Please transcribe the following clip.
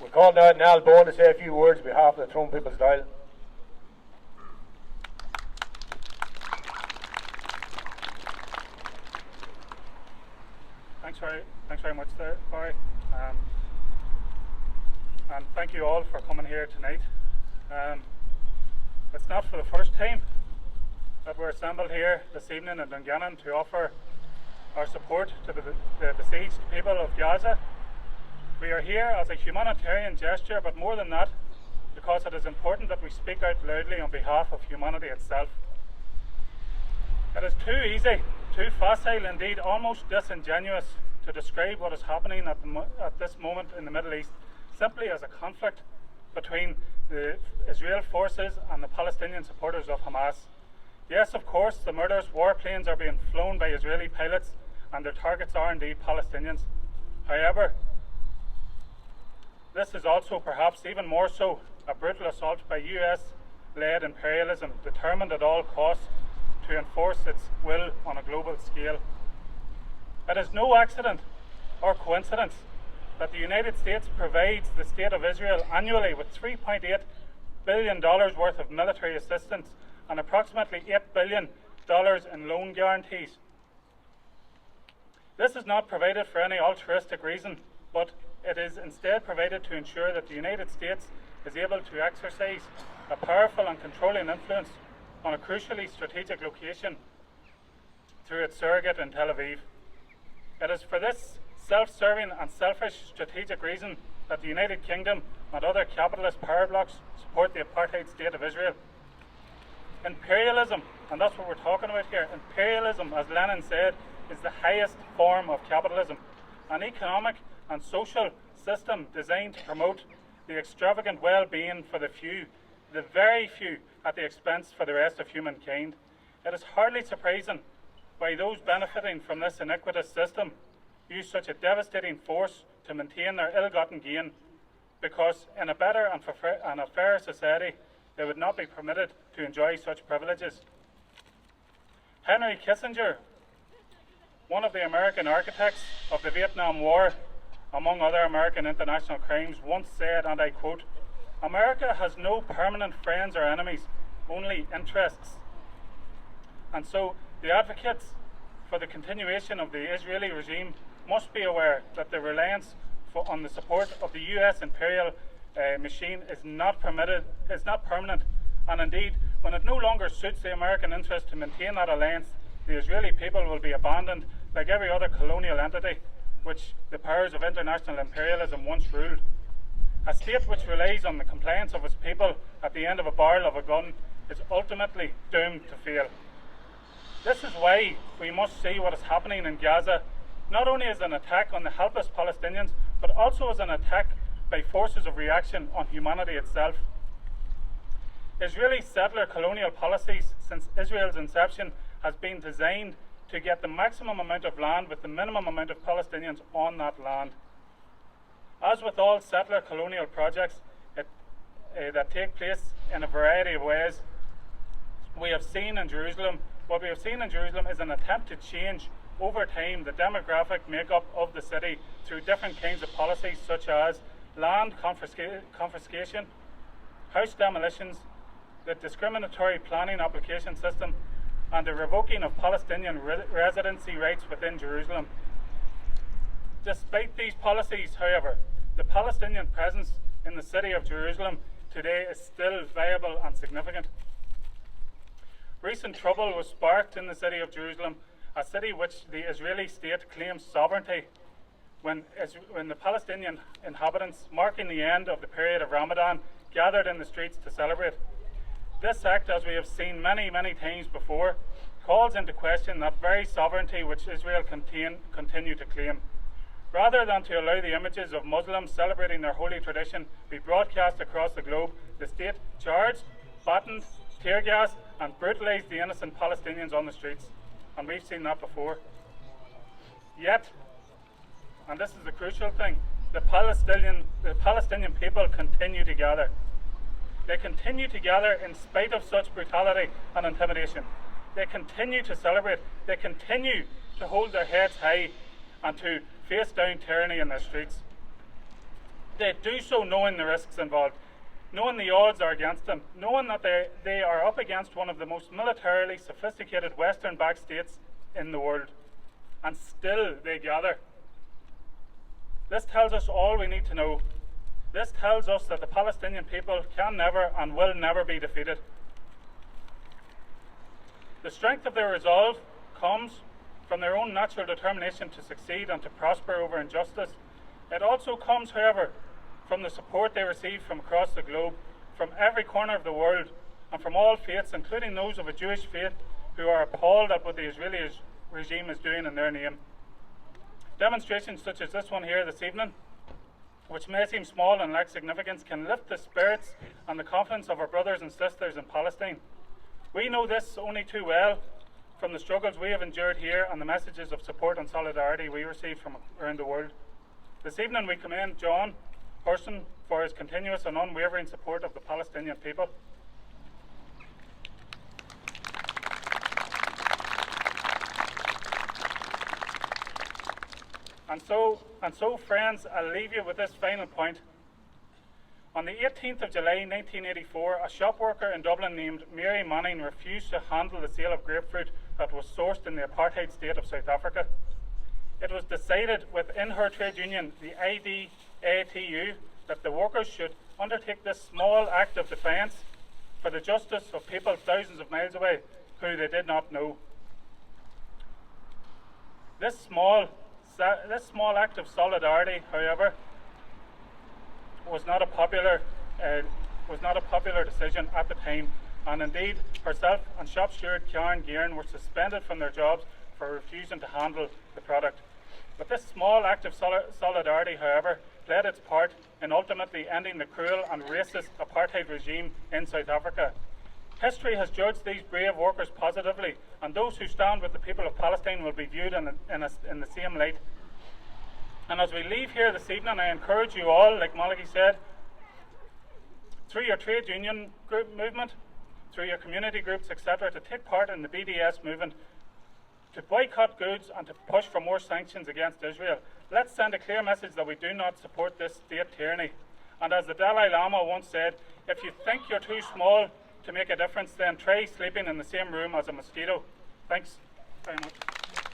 We call now Niall Bowen to say a few words on behalf of the Throne People's Dáil. Thanks very much there, Barry. And thank you all for coming here tonight. It's not for the first time that we're assembled here this evening in Dungannon to offer our support to the besieged people of Gaza. We are here as a humanitarian gesture, but more than that, because it is important that we speak out loudly on behalf of humanity itself. It is too easy, too facile, indeed almost disingenuous to describe what is happening at this moment in the Middle East simply as a conflict between the Israel forces and the Palestinian supporters of Hamas. Yes, of course, the murderous warplanes are being flown by Israeli pilots and their targets are indeed Palestinians. However, this is also, perhaps even more so, a brutal assault by US-led imperialism determined at all costs to enforce its will on a global scale. It is no accident or coincidence that the United States provides the State of Israel annually with $3.8 billion worth of military assistance and approximately $8 billion in loan guarantees. This is not provided for any altruistic reason, but it is instead provided to ensure that the United States is able to exercise a powerful and controlling influence on a crucially strategic location through its surrogate in Tel Aviv. It is for this self-serving and selfish strategic reason that the United Kingdom and other capitalist power blocs support the apartheid state of Israel. Imperialism, and that's what we're talking about here, imperialism, as Lenin said, is the highest form of capitalism, an economic and social system designed to promote the extravagant well-being for the few, the very few, at the expense for the rest of humankind. It is hardly surprising why those benefiting from this iniquitous system use such a devastating force to maintain their ill-gotten gain, because in a better and a fairer society they would not be permitted to enjoy such privileges. Henry Kissinger, one of the American architects of the Vietnam War, among other American international crimes, once said, and I quote, "America has no permanent friends or enemies, only interests." And so the advocates for the continuation of the Israeli regime must be aware that the reliance on the support of the US imperial machine is not permanent, and indeed, when it no longer suits the American interest to maintain that alliance, the Israeli people will be abandoned like every other colonial entity which the powers of international imperialism once ruled. A state which relies on the compliance of its people at the end of a barrel of a gun is ultimately doomed to fail. This is why we must see what is happening in Gaza not only as an attack on the helpless Palestinians, but also as an attack by forces of reaction on humanity itself. Israeli settler colonial policies since Israel's inception has been designed to get the maximum amount of land with the minimum amount of Palestinians on that land. As with all settler colonial projects that take place in a variety of ways, what we have seen in Jerusalem is an attempt to change over time the demographic makeup of the city through different kinds of policies such as land confiscation, house demolitions, the discriminatory planning application system, and the revoking of Palestinian residency rights within Jerusalem. Despite these policies, however, the Palestinian presence in the city of Jerusalem today is still viable and significant. Recent trouble was sparked in the city of Jerusalem, a city which the Israeli state claims sovereignty, when the Palestinian inhabitants, marking the end of the period of Ramadan, gathered in the streets to celebrate. This act, as we have seen many, many times before, calls into question that very sovereignty which Israel continue to claim. Rather than to allow the images of Muslims celebrating their holy tradition be broadcast across the globe, the state charged, battened, tear gassed and brutalised the innocent Palestinians on the streets. And we've seen that before. Yet, and this is the crucial thing, the Palestinian people continue to gather. They continue to gather in spite of such brutality and intimidation. They continue to celebrate. They continue to hold their heads high and to face down tyranny in their streets. They do so knowing the risks involved, knowing the odds are against them, knowing that they are up against one of the most militarily sophisticated Western-backed states in the world, and still they gather. This tells us all we need to know. This tells us that the Palestinian people can never and will never be defeated. The strength of their resolve comes from their own natural determination to succeed and to prosper over injustice. It also comes, however, from the support they receive from across the globe, from every corner of the world, and from all faiths, including those of a Jewish faith, who are appalled at what the Israeli regime is doing in their name. Demonstrations such as this one here this evening, which may seem small and lack significance, can lift the spirits and the confidence of our brothers and sisters in Palestine. We know this only too well from the struggles we have endured here and the messages of support and solidarity we receive from around the world. This evening we commend John Hurson for his continuous and unwavering support of the Palestinian people. And so, friends, I'll leave you with this final point. On the 18th of July 1984, a shop worker in Dublin named Mary Manning refused to handle the sale of grapefruit that was sourced in the apartheid state of South Africa. It was decided within her trade union, the IDATU, that the workers should undertake this small act of defiance for the justice of people thousands of miles away who they did not know. This small act of solidarity, however, was not a popular decision at the time, and indeed herself and shop steward Karen Gearin were suspended from their jobs for refusing to handle the product. But this small act of solidarity, however, played its part in ultimately ending the cruel and racist apartheid regime in South Africa. History has judged these brave workers positively, and those who stand with the people of Palestine will be viewed in the same light. And as we leave here this evening, I encourage you all, like Malachy said, through your trade union group movement, through your community groups, etc., to take part in the BDS movement, to boycott goods and to push for more sanctions against Israel. Let's send a clear message that we do not support this state tyranny. And as the Dalai Lama once said, if you think you're too small to make a difference, then try sleeping in the same room as a mosquito. Thanks very much.